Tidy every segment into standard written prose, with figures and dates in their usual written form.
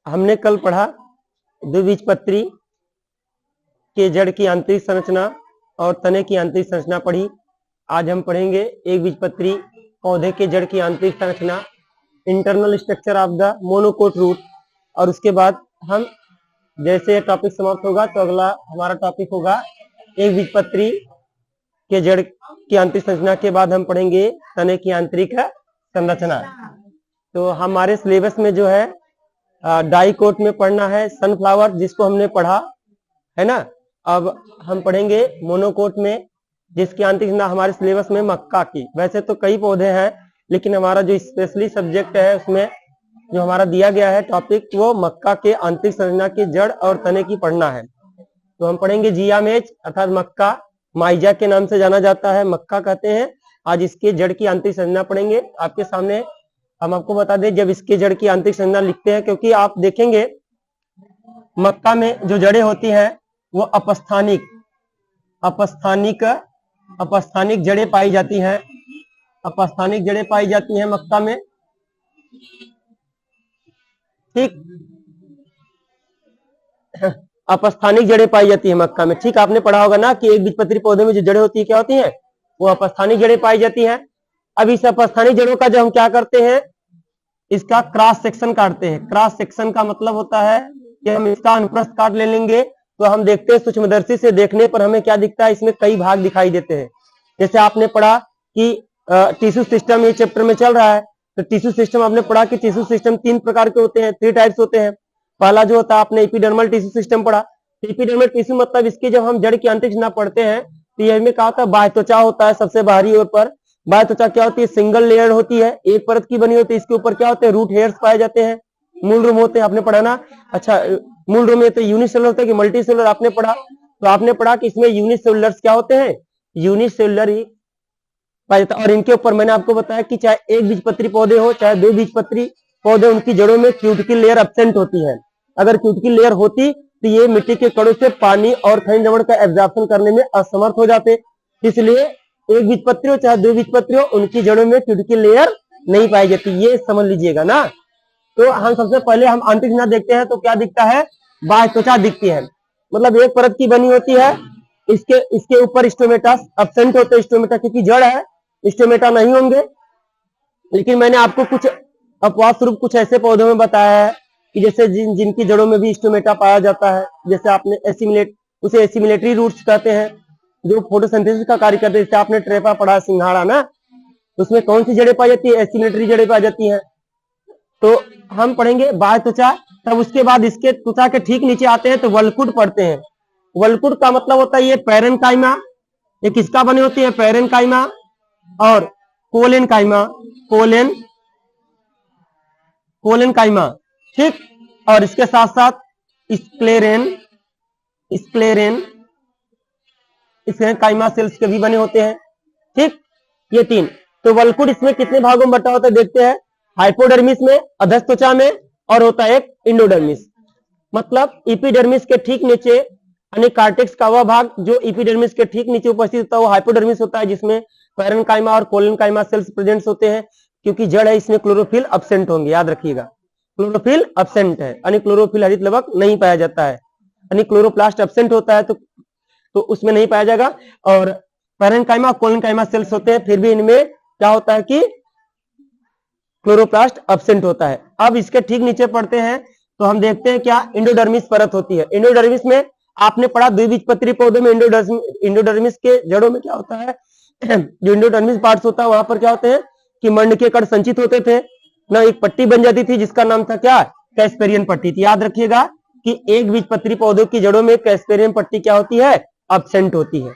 हमने कल पढ़ा द्विबीजपत्री के जड़ की आंतरिक संरचना और तने की आंतरिक संरचना पढ़ी। आज हम पढ़ेंगे एक बीजपत्री पौधे के जड़ की आंतरिक संरचना, internal structure of the monocot root. और उसके बाद हम जैसे टॉपिक समाप्त होगा तो अगला हमारा टॉपिक होगा एक बीजपत्री के जड़ की आंतरिक संरचना के बाद हम पढ़ेंगे तने की आंतरिक संरचना। तो हमारे सिलेबस में जो है डाइकोट में पढ़ना है सनफ्लावर, जिसको हमने पढ़ा है ना। अब हम पढ़ेंगे मोनोकोट में, जिसकी आंतरिक संरचना हमारे सिलेबस में मक्का की। वैसे तो कई पौधे हैं, लेकिन हमारा जो स्पेशली सब्जेक्ट है उसमें जो हमारा दिया गया है टॉपिक, वो मक्का के आंतरिक संरचना की जड़ और तने की पढ़ना है। तो हम पढ़ेंगे जियामेज अर्थात मक्का, माइजा के नाम से जाना जाता है, मक्का कहते हैं। आज इसके जड़ की आंतरिक संरचना पढ़ेंगे। आपके सामने हम आपको बता दें जब इसके जड़ की आंतरिक संरचना लिखते हैं, क्योंकि आप देखेंगे मक्का में जो जड़ें होती हैं वो अपस्थानिक जड़ें पाई जाती हैं। अपस्थानिक जड़ें पाई जाती हैं मक्का में, ठीक। अपस्थानिक जड़ें पाई जाती है मक्का में, ठीक। आपने पढ़ा होगा ना कि एक बीजपत्री पौधे में जो जड़ें होती है क्या होती हैं, वो अपस्थानिक जड़ें पाई जाती हैं। अब इस अपस्थानिक जड़ों का जो हम क्या करते हैं, इसका क्रॉस सेक्शन काटते हैं। क्रॉस सेक्शन का मतलब होता है कि हम इसका अनुप्रस्थ काट ले लेंगे तो हम देखते हैं सूक्ष्मदर्शी से देखने पर हमें क्या दिखता है, इसमें कई भाग दिखाई देते हैं। जैसे आपने पढ़ा कि टिश्यू सिस्टम ये चैप्टर में चल रहा है, तो टिश्यू सिस्टम आपने पढ़ा कि टिश्यू सिस्टम 3 प्रकार के होते हैं, 3 टाइप्स होते हैं। पहला जो होता है आपने एपिडर्मल टिश्यू सिस्टम पढ़ा। एपिडर्मल टिश्यू मतलब इसके जब हम जड़ की आंतरिक संरचना पढ़ते हैं तो ये में क्या होता है, बाह्य त्वचा होता है सबसे बाहरी ओर पर। बाह्य त्वचा क्या होती है, सिंगल लेयर होती है, एक परत की बनी होती है। इसके ऊपर क्या होते हैं, रूट हेयर्स पाए जाते हैं, मूल रूम होते हैं, आपने पढ़ा ना। अच्छा, मूल रूम में तो यूनिसेलुलर होता है कि मल्टीसेलुलर, आपने पढ़ा। तो आपने पढ़ा कि इसमें यूनिसेलुलर्स क्या होते हैं, यूनिसेलुलर ही पाया जाता है। और इनके ऊपर मैंने आपको बताया कि चाहे एक बीजपत्री पौधे हो चाहे 2 बीजपत्री पौधे, उनकी जड़ों में क्यूटिकल लेयर एब्सेंट होती है। अगर क्यूटिकल लेयर होती तो ये मिट्टी के कणों से पानी और खनिज लवण का एब्जॉर्प्शन करने में असमर्थ हो जाते। इसलिए एक बीजपत्री हो चाहे 2 बीजपत्री हो, उनकी जड़ों में क्यूटिकल लेयर नहीं पाई जाती, ये समझ लीजिएगा ना। तो हम सबसे पहले हम आंतरिक संरचना देखते हैं तो क्या दिखता है, बाह्य त्वचा दिखती है, मतलब एक परत की बनी होती है। इसके ऊपर स्टोमेटा एब्सेंट होते हैं, स्टोमेटा क्योंकि जड़ है, स्टोमेटा नहीं होंगे। लेकिन मैंने आपको कुछ अपवाद स्वरूप कुछ ऐसे पौधों में बताया है कि जैसे जिनकी जड़ों में भी स्टोमेटा पाया जाता है। जैसे आपने उसे एसिमिलेटरी रूट्स कहते हैं, जो फोटोसिंथेसिस का कार्य करते हैं। जैसे आपने ट्रेपा पढ़ा, सिंघाड़ा ना, उसमें कौन सी जड़ें पाई जाती है, एसिमिलेटरी जड़ें पाई जाती हैं। तो हम पढ़ेंगे बाह्य त्वचा, तब उसके बाद इसके त्वचा के ठीक नीचे आते हैं तो वल्कुट पढ़ते हैं। वल्कुट का मतलब होता है ये पैरेनकाइमा, ये किसका बने होती है, पैरेनकाइमा और कोलेनकाइमा, कोलेनकाइमा, ठीक। और इसके साथ साथ स्क्लेरेनकाइमा सेल्स के भी बने होते हैं, ठीक। ये 3। तो वल्कुट इसमें कितने भागों में बटा होता है देखते हैं, हाइपोडर्मिस में, अधस त्वचा में, और होता है एक इंडोडर्मिस। मतलब एपिडर्मिस के ठीक नीचे, यानी कार्टेक्स का वह भाग जो एपिडर्मिस के ठीक नीचे उपस्थित होता है वो हाइपोडर्मिस होता है, जिसमें पैरेनकाइमा और कोलेनकाइमा सेल्स प्रेजेंट होते हैं। क्योंकि जड़ है इसमें क्लोरोफिल एब्सेंट होंगे, याद रखिएगा, क्लोरोफिल एब्सेंट है, यानी क्लोरोफिल हरित लवक नहीं पाया जाता है, यानी क्लोरोप्लास्ट एब्सेंट होता है तो उसमें नहीं पाया जाएगा। और पैरेनकाइमा कोलेनकाइमा सेल्स होते हैं, फिर भी इनमें क्या होता है कि क्लोरोप्लास्ट एब्सेंट होता है। अब इसके ठीक नीचे पढ़ते हैं तो हम देखते हैं क्या, इंडोडर्मिस परत होती है। इंडोडर्मिस में आपने पढ़ा द्विबीजपत्री पौधों में इंडोडर्मिस के जड़ों में क्या होता है जो इंडोडर्मिस पार्ट्स होता है वहां पर क्या होते हैं कि मंड के कण संचित होते थे ना, एक पट्टी बन जाती थी जिसका नाम था क्या, कैस्पेरियन पट्टी थी। याद रखिएगा कि एक बीजपत्री पौधों की जड़ों में कैस्पेरियन पट्टी क्या होती है, अब्सेंट होती है।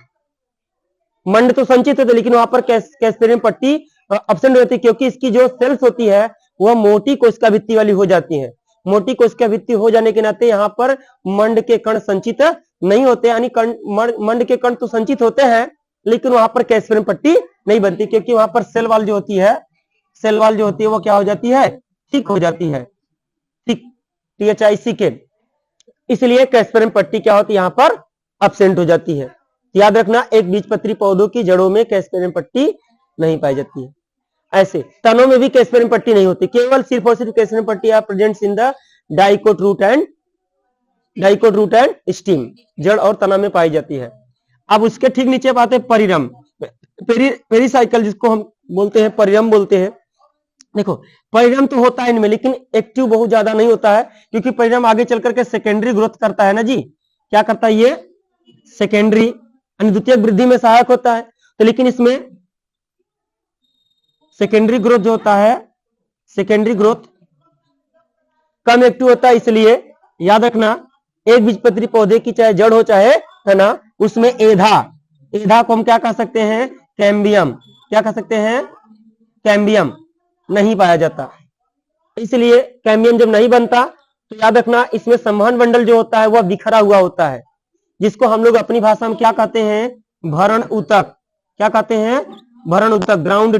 मंड तो संचित होते लेकिन वहां पर कैस्पेरियन पट्टी अब्सेंट होती है, क्योंकि इसकी जो सेल्स होती है वह मोटी कोशिका भित्ति वाली हो जाती है। मोटी कोशिका भित्ति हो जाने के नाते यहाँ पर मंड के कण संचित नहीं होते, यानी मंड के कण तो संचित होते हैं लेकिन वहां पर कैस्पेरियन पट्टी नहीं बनती, क्योंकि वहां पर सेल वाल जो होती है वो क्या हो जाती है, थिक हो जाती है, थिक, THICK। इसलिए कैस्पेरियन पट्टी क्या होती है यहाँ पर अब्सेंट हो जाती है। याद रखना एक बीजपत्री पौधों की जड़ों में कैस्पेरियन पट्टी नहीं पाई जाती है। ऐसे तनों में भी कैस्पेरियन पट्टी नहीं होती, केवल सिर्फ और सिर्फ कैस्पेरियन पट्टी are presents in the dicot root and stem, जड़ और तना में पाई जाती है। अब उसके ठीक नीचे बात है परिरम, पेरीसाइकिल जिसको हम बोलते हैं, परिरम बोलते हैं। देखो परिरम तो होता है इनमें लेकिन एक्टिव बहुत ज्यादा नहीं होता है, क्योंकि परिरम आगे चल करके सेकेंडरी ग्रोथ करता है ना जी, क्या करता है ये, सेकेंडरी यानी द्वितीयक वृद्धि में सहायक होता है। तो लेकिन इसमें सेकेंडरी ग्रोथ जो होता है, सेकेंडरी ग्रोथ कम एक्टिव होता है। इसलिए याद रखना एक बीजपत्री पौधे की चाहे जड़ हो चाहे तना, उसमें एधा को हम क्या कह सकते हैं, कैम्बियम, क्या कह सकते हैं, कैम्बियम नहीं पाया जाता। इसलिए कैम्बियम जब नहीं बनता तो याद रखना इसमें संवहन मंडल जो होता है वह बिखरा हुआ होता है, जिसको हम लोग अपनी भाषा में क्या कहते हैं, भरण ऊतक, क्या कहते हैं, भरण ऊतक, ग्राउंड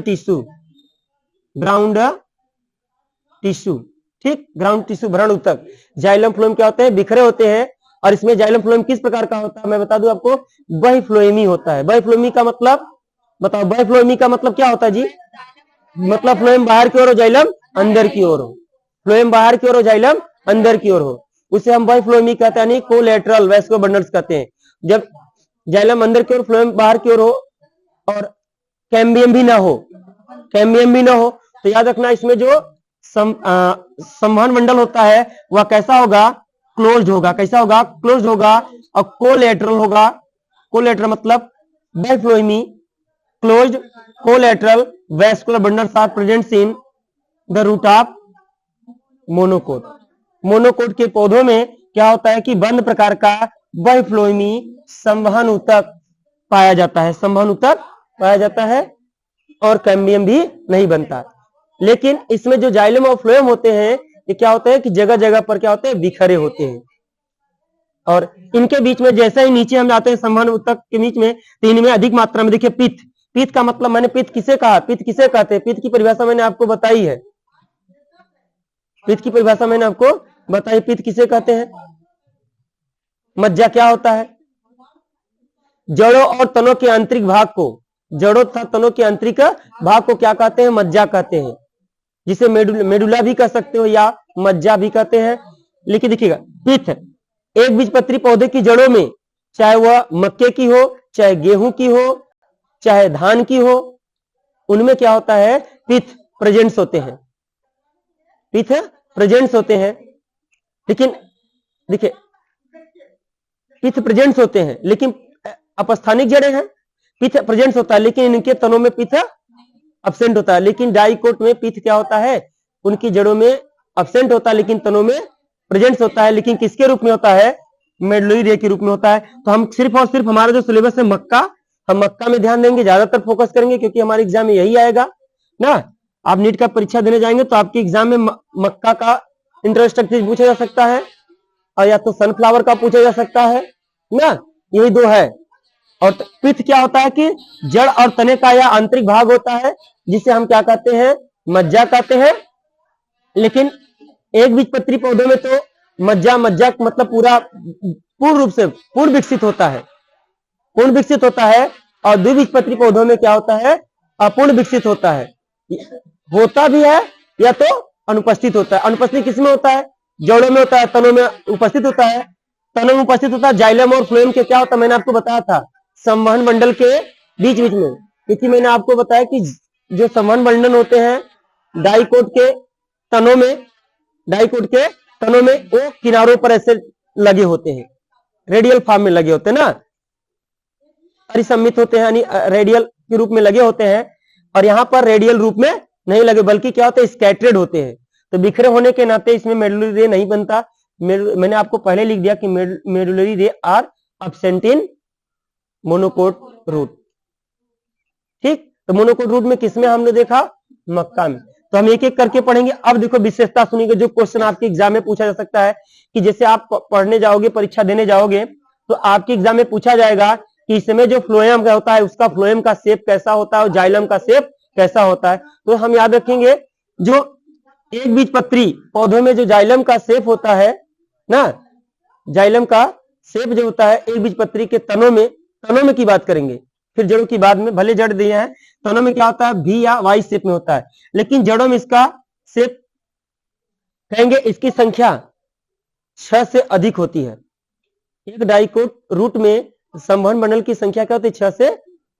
टिश्यू, ठीक, ग्राउंड टिश्यू, भरण ऊतक। जाइलम फ्लोएम क्या होते हैं, बिखरे होते हैं। और इसमें जाइलम फ्लोएम किस प्रकार का होता है मैं बता दूं आपको, बहिफ्लोएमी होता है। बहिफ्लोएमी का मतलब बताओ, बहिफ्लोएमी का मतलब क्या होता है जी, मतलब फ्लोएम बाहर की ओर हो, जाइलम अंदर की ओर हो, फ्लोएम बाहर की ओर हो, जाइलम अंदर की ओर हो, उसे हम बहिफ्लोएमी कहते हैं, यानी कोलैटरल वैस्कुलर बंडल्स कहते हैं। जब जाइलम अंदर की ओर, फ्लोएम बाहर की ओर हो और कैम्बियम भी ना हो, तो याद रखना इसमें जो संवहन मंडल होता है वह कैसा होगा, क्लोज्ड होगा। कैसा होगा, क्लोज्ड होगा। और कोलैटरल होगा, कोलैटरल मतलब बाइफ्लोएमी, closed collateral vascular bundles are present in the root of monocot. Monocot के पौधों में क्या होता है कि बंद प्रकार का बाइफ्लोएमी संवहन ऊतक पाया जाता है, संवहन ऊतक पाया जाता है और कैम्बियम भी नहीं बनता। लेकिन इसमें जो जाइलम और फ्लोएम होते हैं ये क्या होते हैं कि जगह जगह पर क्या होते हैं, बिखरे होते हैं। और इनके बीच में जैसे ही नीचे हम जाते हैं संवहन ऊतक के बीच में, तो इनमें अधिक मात्रा में देखिए पित्त का मतलब, मैंने पित्त किसे कहा, पित्त किसे कहते हैं, पित्त की परिभाषा मैंने आपको बताई है, पित्त की परिभाषा मैंने आपको बताई, पित्त किसे कहते हैं, मज्जा क्या होता है, जड़ों और तनों के आंतरिक भाग को, जड़ों तथा तनों के आंतरिक भाग को क्या कहते हैं, मज्जा कहते हैं, जिसे मेडुला भी कह सकते हो या मज्जा भी कहते हैं। लेकिन देखिएगा पित्त एक बीजपत्री पौधे की जड़ों में, चाहे वह मक्के की हो, चाहे गेहूं की हो, चाहे धान की हो, उनमें क्या होता है, पित्त प्रेजेंट्स होते हैं, पित्त प्रेजेंट्स होते हैं। लेकिन देखिए पित्त प्रेजेंट्स होते हैं लेकिन अपस्थानिक जड़ें हैं, पित्त प्रेजेंट्स होता है लेकिन इनके तनों में पित्त अब्सेंट होता है। लेकिन डाइकोट में पित्त क्या होता है, उनकी जड़ों में अब्सेंट होता है लेकिन तनों में प्रेजेंट्स होता है। लेकिन किसके रूप में होता है, मेडुलरी रे के रूप में होता है। तो हम सिर्फ और सिर्फ हमारा जो सिलेबस है मक्का, हम मक्का में ध्यान देंगे, ज्यादातर फोकस करेंगे, क्योंकि हमारे एग्जाम में यही आएगा ना। आप नीट का परीक्षा देने जाएंगे तो आपके एग्जाम में मक्का का इंट्रोडक्शन पूछा जा सकता है, और या तो सनफ्लावर का पूछा जा सकता है ना, यही दो है। और पित्त क्या होता है कि जड़ और तने का यह आंतरिक भाग होता है, जिसे हम क्या कहते हैं, मज्जा कहते हैं। लेकिन एक बीजपत्री पौधों में तो मज्जा मतलब पूर्ण रूप से पूर्ण विकसित होता है, और द्विबीजपत्री पौधों में क्या होता है, अपूर्ण विकसित होता है, होता भी है या तो अनुपस्थित होता है। अनुपस्थित किसमें होता है, जड़ों में होता है, तनों में उपस्थित होता है, तनों में उपस्थित होता है। जाइलम और फ्लोएम के क्या होता है, मैंने आपको बताया था, संवहन मंडल के बीच बीच में, क्योंकि मैंने आपको बताया कि जो संवहन मंडल होते हैं डाइकोट के तनों में वो किनारों पर ऐसे लगे होते हैं, रेडियल फॉर्म में लगे होते हैं ना, परिसम्मित होते हैं, यानी रेडियल के रूप में लगे होते हैं। और यहाँ पर रेडियल रूप में नहीं लगे, बल्कि क्या होते हैं, स्कैटर्ड होते हैं। तो बिखरे होने के नाते इसमें मेडुलरी रे नहीं बनता। मैंने आपको पहले लिख दिया कि medullary ray are absent in monocot root. ठीक, तो मोनोकोट रूट में किसमें हमने देखा, मक्का में। तो हम एक एक करके पढ़ेंगे। अब देखो विशेषता सुनिएगा, जो क्वेश्चन आपके एग्जाम में पूछा जा सकता है कि जैसे आप पढ़ने जाओगे, परीक्षा देने जाओगे, तो आपके एग्जाम में पूछा जाएगा कि इसमें जो फ्लोएम का होता है उसका फ्लोएम का शेप कैसा होता है और जाइलम का शेप कैसा होता है। तो हम याद रखेंगे, जो एक बीजपत्री पौधों में जो जाइलम का शेप होता है ना, जाइलम का शेप जो होता है एक बीजपत्री के तनों में की बात करेंगे, फिर जड़ों की बाद में। भले जड़ दिए हैं, तनों में क्या होता है, भी या वाई शेप में होता है, लेकिन जड़ों में इसका शेप कहेंगे इसकी संख्या 6 से अधिक होती है। एक डाइकोट रूट में संवहन मंडल की संख्या क्या होती है, 6 से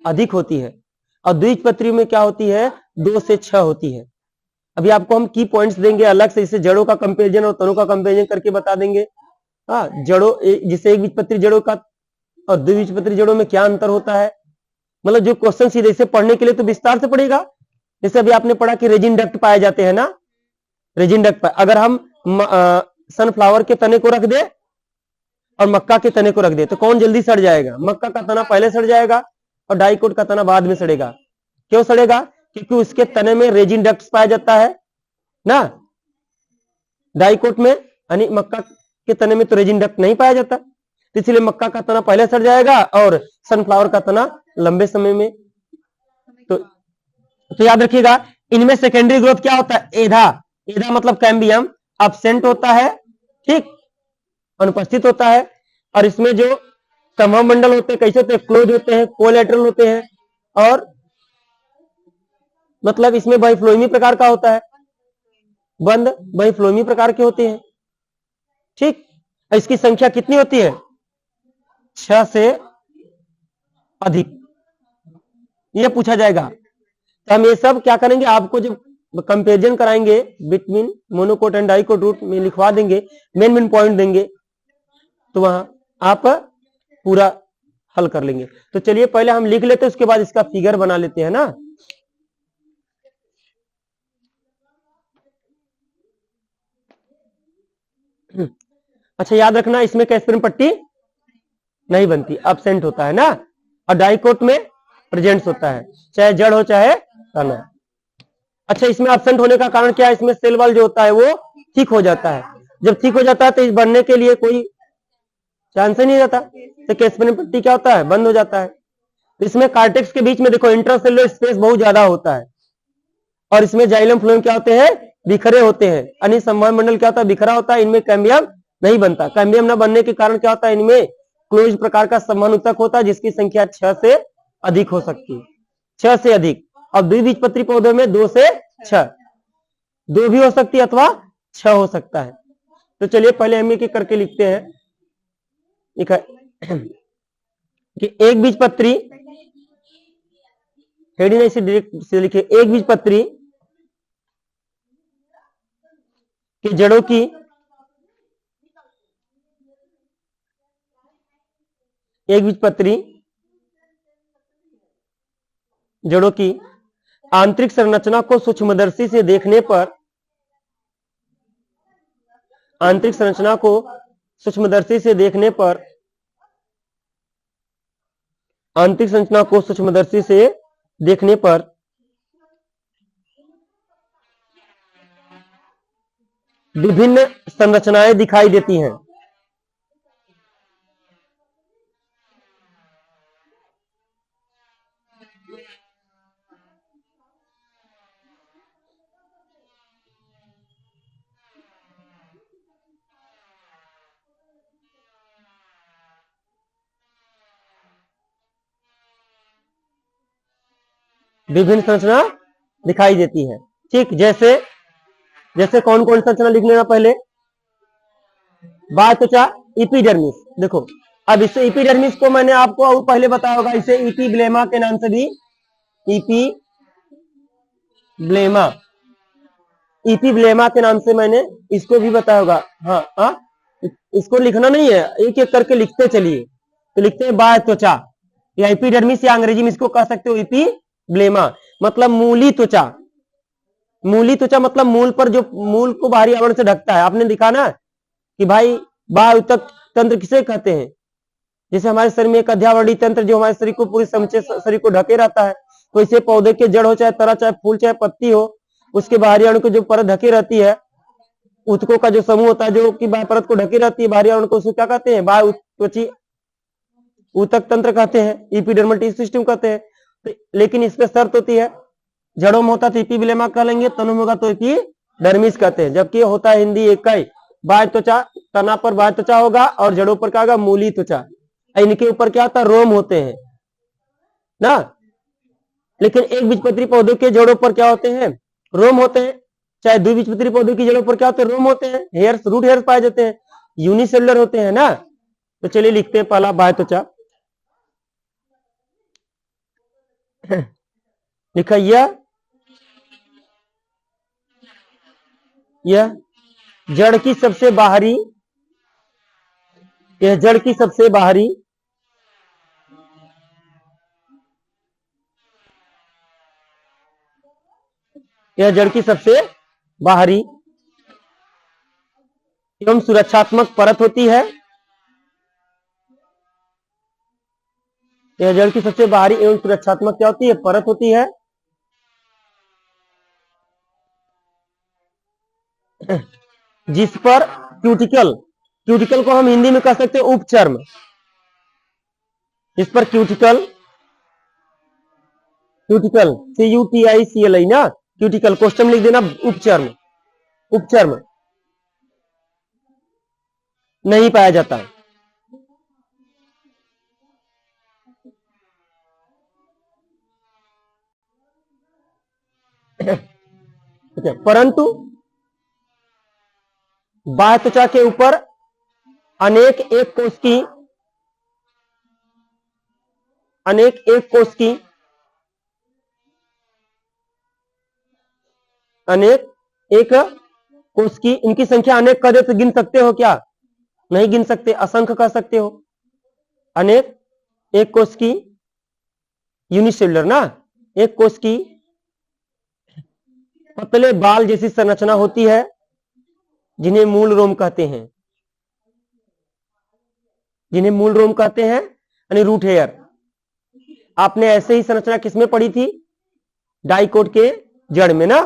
अधिक होती है। और द्विबीजपत्री में क्या होती है, 2 से 6 होती है। अभी आपको हम की पॉइंट्स देंगे अलग से, इसे जड़ों का कंपेरिजन और तनों का कंपेरिजन करके बता देंगे। हाँ, जड़ों जिसे एक बीजपत्री जड़ों का और द्विबीजपत्री जड़ों में क्या अंतर होता है, मतलब जो क्वेश्चन सीधे इसे पढ़ने के लिए तो विस्तार से पढ़ेगा। जैसे अभी आपने पढ़ा कि रेजिन डक्ट पाए जाते हैं ना, रेजिन डक्ट पाए, अगर हम सनफ्लावर के तने को रख दे और मक्का के तने को रख दे तो कौन जल्दी सड़ जाएगा, मक्का का तना पहले सड़ जाएगा और डाइकोट का तना बाद में सड़ेगा। क्यों सड़ेगा, क्योंकि उसके तने में रेजिन डक्ट्स पाया जाता है ना, डाइकोट में यानी मक्का के तने में तो रेजिन डक्ट नहीं पाया जाता, तो इसलिए मक्का का तना पहले सड़ जाएगा और सनफ्लावर का तना लंबे समय में। तो याद रखिएगा, इनमें सेकेंडरी ग्रोथ क्या होता है, एधा, एधा मतलब कैम्बियम एब्सेंट होता है, ठीक, अनुपस्थित होता है। और इसमें जो संवहन मंडल होते हैं कैसे होते हैं, क्लोज होते हैं, कोलैटरल होते हैं, और मतलब इसमें बाइफ्लोएमी प्रकार का होता है, बंद बाइफ्लोएमी प्रकार के होते हैं। ठीक, इसकी संख्या कितनी होती है, 6 से अधिक, यह पूछा जाएगा। तो हम ये सब क्या करेंगे, आपको जब कंपेरिजन कराएंगे between monocot and dicot root में लिखवा देंगे, मेन मेन पॉइंट देंगे, तो वहां आप पूरा हल कर लेंगे। तो चलिए पहले हम लिख लेते हैं, उसके बाद इसका फिगर बना लेते हैं ना। अच्छा, याद रखना इसमें कैस्परिन पट्टी नहीं बनती, एब्सेंट होता है ना, और डाइकोट में प्रेजेंट होता है, चाहे जड़ हो चाहे तना। अच्छा, इसमें एब्सेंट होने का कारण क्या है, इसमें सेल वॉल जो होता है वो थिक हो जाता है। जब थिक हो जाता है तो इस बढ़ने के लिए कोई चांस ही नहीं रहता, तो कैस्परिन पट्टी क्या होता है, बंद हो जाता है। तो इसमें कार्टेक्स के बीच में देखो इंट्रासेलुलर स्पेस बहुत ज्यादा होता है, और इसमें जाइलम फ्लोएम क्या होते हैं, बिखरे होते हैं, यानी संवहन मंडल क्या होता है, बिखरा होता है। इनमें कैम्बियम नहीं बनता, कैम्बियम न बनने के कारण क्या होता है, इनमें क्लोज प्रकार का संवहन ऊतक होता है जिसकी संख्या 6 से अधिक हो सकती है, 6 से अधिक। और द्विबीजपत्री पौधों में 2 से 6, 2 भी हो सकती है अथवा 6 हो सकता है। तो चलिए पहले हम एक करके लिखते हैं, कि एक बीजपत्री, हेडिंग ऐसे डायरेक्ट से लिखिए, एक बीजपत्री के जड़ों की एक बीजपत्री जड़ों की आंतरिक संरचना को सूक्ष्मदर्शी से देखने पर, आंतरिक संरचना को सूक्ष्मदर्शी से देखने पर, आंतरिक संरचना को सूक्ष्मदर्शी से देखने पर विभिन्न संरचनाएं दिखाई देती हैं। विभिन्न संरचना दिखाई देती है, ठीक, जैसे जैसे कौन कौन संरचना लिख लेना पहले, बात तो चाह इपीडर्मिस। देखो, अब इससे इपीडर्मिस को मैंने आपको और पहले बताया होगा, इसे इपीब्लेमा के नाम से भी, इपीब्लेमा के नाम से मैंने इसको भी बताया होगा। हाँ हाँ, इसको लिखना नहीं है, एक एक करके लिखते चलिए। तो लिखते हैं बाह्य त्वचा, या एपिडर्मिस, या अंग्रेजी में इसको कह सकते हो एपिब्लेमा, मतलब मूली त्वचा। मूली त्वचा मतलब मूल पर, जो मूल को बाहरी आवरण से ढकता है। आपने दिखा ना कि भाई बाह्य ऊतक तंत्र किसे कहते हैं? जैसे हमारे शरीर में एक अध्यावरणी तंत्र जो हमारे शरीर को, पूरे समूचे शरीर को ढके रहता है, तो इसे पौधे के जड़ हो, चाहे तरा, चाहे फूल, चाहे पत्ती हो, उसके बाहरी आवरण को जो परत ढकी रहती है, ऊतकों का जो समूह होता है जो कि बाह्य परत को ढकी रहती है बाहरी आवरण को, उसको क्या कहते हैं? बाह्य त्वची ऊतक तंत्र कहते हैं, एपिडर्मल टिश्यू सिस्टम कहते हैं। लेकिन इसमें शर्त होती है, जड़ों में होता तो एपिब्लेमा कह लेंगे, तनों में होगा तो एपिडर्मिस कहते हैं। जबकि होता है हिंदी एक ही, बाह्य त्वचा, तना पर बाह्य त्वचा होगा और जड़ों पर क्या होगा? मूली त्वचा। इनके ऊपर क्या होता है? रोम होते हैं ना। लेकिन एक बीजपत्री पौधों के जड़ों पर क्या होते हैं? रोम होते हैं। चाहे द्विबीजपत्री पौधों की जड़ों पर क्या होते हैं? रोम होते हैं, हेयर्स, रूट हेयर्स पाए जाते हैं, यूनिसेलुलर होते हैं ना। तो चलिए लिखते हैं पहला बाह्य त्वचा। लिखा यह जड़ की सबसे बाहरी, यह जड़ की सबसे बाहरी यह जड़ की सबसे बाहरी एवं सुरक्षात्मक परत होती है। यह जड़ की सबसे बाहरी एवं सुरक्षात्मक क्या होती है? परत होती है। जिस पर क्यूटिकल, क्यूटिकल को हम हिंदी में कह सकते हैं उपचर्म, जिस पर क्यूटिकल, क्यूटिकल CUTICLI ना, क्यूटिकल क्वेश्चन लिख देना, उपचर्म, उपचर्म नहीं पाया जाता। परंतु बाह्य त्वचा के ऊपर अनेक एक कोष की, अनेक एक कोष की, अनेक एक कोष की, इनकी संख्या अनेक कदे से गिन सकते हो क्या? नहीं गिन सकते, असंख्य कह सकते हो। अनेक एक कोष की, यूनिसेलुलर ना, एक कोष की पतले बाल जैसी संरचना होती है, जिन्हें मूल रोम कहते हैं, जिन्हें मूल रोम कहते हैं, यानी रूट हेयर। आपने ऐसे ही संरचना किसमें पढ़ी थी? डाइकोट के जड़ में ना।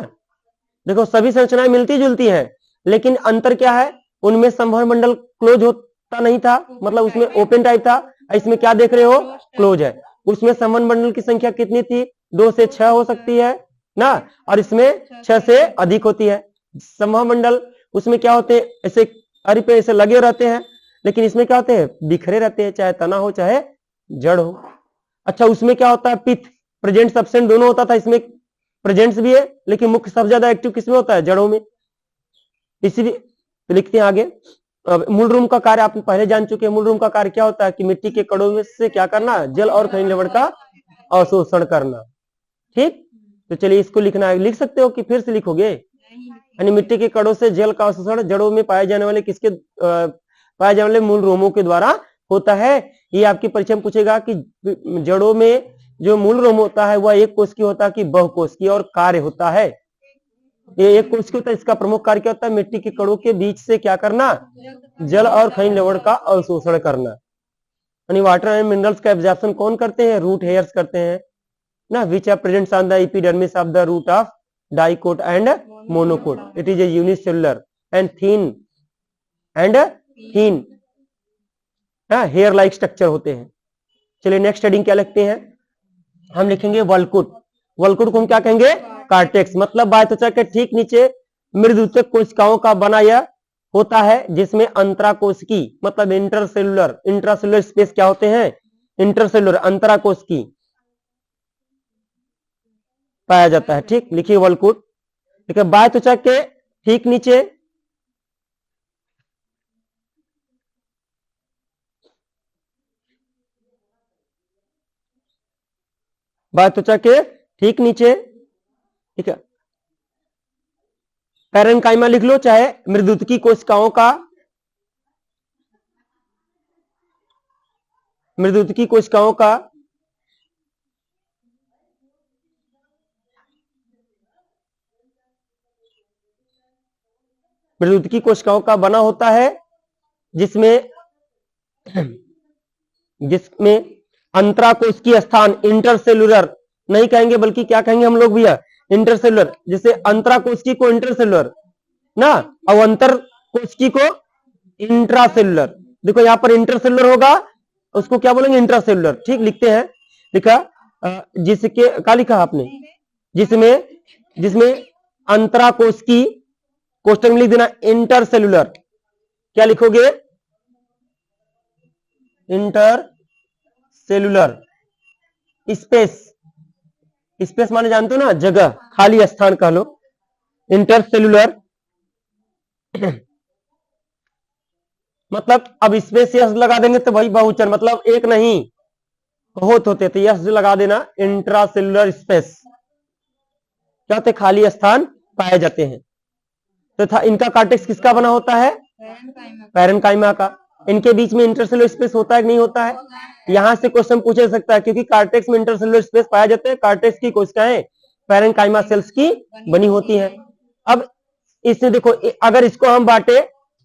देखो सभी संरचनाएं मिलती जुलती हैं, लेकिन अंतर क्या है? उनमें संवहन मंडल क्लोज होता नहीं था, मतलब उसमें ओपन टाइप था। इसमें क्या देख रहे हो? क्लोज है। उसमें संवहन मंडल की संख्या कितनी थी? 2 से 6 हो सकती है ना, और इसमें 6 से अधिक होती है। संवहन मंडल उसमें क्या होते हैं? ऐसे अरि पे ऐसे लगे रहते हैं, लेकिन इसमें क्या होते हैं? बिखरे रहते हैं, चाहे तना हो चाहे जड़ हो। अच्छा, उसमें क्या होता है? पिथ, प्रेजेंट, सब्सेंट दोनों होता था। इसमें प्रेजेंट्स भी है, लेकिन मुख्य सबसे ज्यादा एक्टिव किसमें होता है? जड़ों में। इसीलिए लिखते हैं आगे, मूल रूम का कार्य आप पहले जान चुके हैं। मूल रूम का कार्य क्या होता है? कि मिट्टी के कणों में से क्या करना? जल और खनिज लवण का अवशोषण करना। ठीक, तो चलिए इसको लिखना है। लिख सकते हो कि फिर से लिखोगे? यानी मिट्टी के कणों से जल का अवशोषण जड़ों में पाए जाने वाले किसके पाए जाने वाले मूल रोमों के द्वारा होता है। ये आपकी परीक्षा में पूछेगा कि जड़ों में जो मूल रोम होता है वह एक कोष की होता है कि बहुकोष की, और कार्य होता है ये एक कोष की होता है। इसका प्रमुख कार्य क्या होता है? मिट्टी के कणों के बीच से क्या करना? जल और खनिज लवण का अवशोषण करना। यानी वाटर एंड मिनरल्स का एब्जॉर्प्शन कौन करते हैं? रूट हेयर्स करते हैं ना, which are present on the epidermis of the root of dicot and monocot. It is a unicellular and thin hair like structure होते हैं। चलिए नेक्स्ट हेडिंग क्या लिखते हैं? हम लिखेंगे वल्कुट। वल्कुट को हम क्या कहेंगे? कार्टेक्स। मतलब बाह्य त्वचा के ठीक नीचे मृदुतक कोशिकाओं का बना यह होता है, जिसमें अंतराकोशिकी मतलब इंट्रासेलुलर स्पेस क्या होते हैं? इंटरसेलुलर, अंतराकोशिकी पाया जाता है। ठीक, लिखिए वल्कुट। ठीक है, बाह्य त्वचा के ठीक नीचे बाह्य त्वचा के ठीक नीचे, ठीक है, पैरेन्काइमा लिख लो, चाहे मृदुतकी कोशिकाओं का मृदुतकी कोशिकाओं का मृदुतकी कोशिकाओं का बना होता है, जिसमें जिसमें अंतराकोशिकीय स्थान, इंटरसेलुलर नहीं कहेंगे बल्कि क्या कहेंगे हम लोग भैया, इंटरसेलुलर। जैसे अंतराकोशिकी को इंटरसेलुलर ना, और अंतर कोशिकी को इंट्रासेलुलर। देखो यहां पर इंटरसेलुलर होगा, उसको क्या बोलेंगे, इंट्रासेलुलर। ठीक, लिखते हैं, लिखा जिसके क्या लिखा आपने, जिसमें जिसमें अंतराकोशिकी, कोष्टक में लिख देना इंटरसेलुलर। क्या लिखोगे, इंटरसेलुलर स्पेस। स्पेस माने जानते हो ना, जगह, खाली स्थान कह लो, इंटरसेलुलर। मतलब अब स्पेस यस लगा देंगे तो भाई बहुवचन, मतलब एक नहीं बहुत होते, तो यस लगा देना, इंट्रासेलुलर स्पेस क्या होते, खाली स्थान पाए जाते हैं। तो था इनका कार्टेक्स किसका बना होता है, पैरेन्काइमा का। इनके बीच में इंटरसेलुलर स्पेस होता है कि नहीं होता है, यहां से क्वेश्चन पूछा जा सकता है, क्योंकि कार्टेक्स में इंटरसेलुलर स्पेस पाया जाता है। कार्टेक्स की कोशिकाएं पैरेन्काइमा सेल्स की बनी होती हैं। अब इसमें देखो, अगर इसको हम बांटे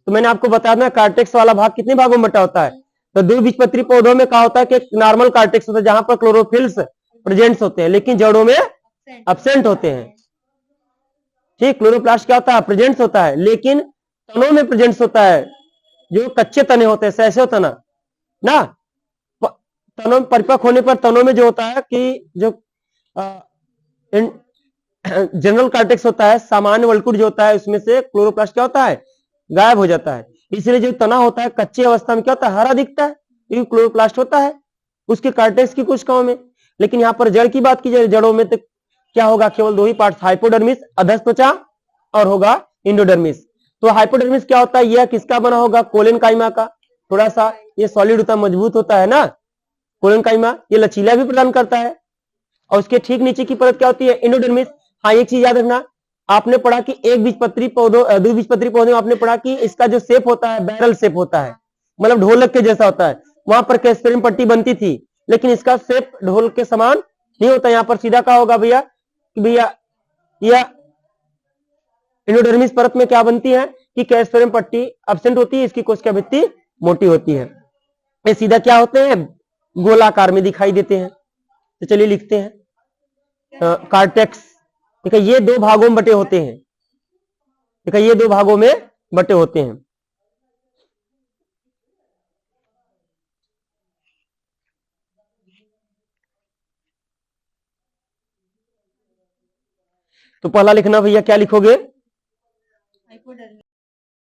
तो मैंने आपको बताया ना, कार्टेक्स वाला भाग कितने भागों में बटा होता है। तो द्विबीजपत्री पौधों में कहा होता है कि नॉर्मल कार्टेक्स होता है, जहां पर क्लोरोफिल्स प्रेजेंट होते हैं, लेकिन जड़ों में एब्सेंट होते हैं। ठीक, क्लोरोप्लास्ट क्या होता है, प्रेजेंट होता है, लेकिन तनों में प्रेजेंट होता है, जो कच्चे तने होते हैं, सैसे तना ना, तनों परिपक्व होने पर तनों में जो होता है कि जो जनरल कार्टेक्स होता है, सामान्य वल्कुट जो होता है, उसमें से क्लोरोप्लास्ट क्या होता है, गायब हो जाता है। इसलिए जो तना होता है कच्ची अवस्था में क्या होता है, हरा दिखता है, क्योंकि क्लोरोप्लास्ट होता है उसके कार्टेक्स की कोशिकाओं में। लेकिन यहां पर जड़ की बात की जाए, जड़ों में तो क्या होगा, केवल दो ही पार्ट, हाइपोडर्मिस अधस्त्वचा और होगा इंडोडर्मिस। तो हाइपोडर्मिस क्या होता है, यह किसका बना होगा, कोलेनकाइमा का। थोड़ा सा ये सॉलिड होता है, मजबूत होता है ना कोलेनकाइमा, ये लचीला भी प्रदान करता है। और उसके ठीक नीचे की परत क्या होती है, इंडोडर्मिस। हाँ, एक चीज याद रखना, आपने पढ़ा कि एक बीजपत्री पौधों, द्विबीजपत्री पौधे में आपने पढ़ा कि इसका जो शेप होता है बैरल शेप होता है, मतलब ढोलक के जैसा होता है। वहां पर कैस्पेरिन पट्टी बनती थी, लेकिन इसका शेप ढोल के समान नहीं होता। यहाँ पर सीधा क्या होगा भैया, भैया यह इंडोडर्मिस परत में क्या बनती है कि कैस्पेरिन पट्टी एब्सेंट होती है, इसकी कोशिका भित्ति मोटी होती है। ये सीधा क्या होते हैं, गोलाकार में दिखाई देते हैं। तो चलिए लिखते हैं, कार्टेक्स। ठीक है, ये दो भागों में बटे होते हैं। ठीक है, ये दो भागों में बटे होते हैं। तो पहला लिखना भैया, क्या लिखोगे,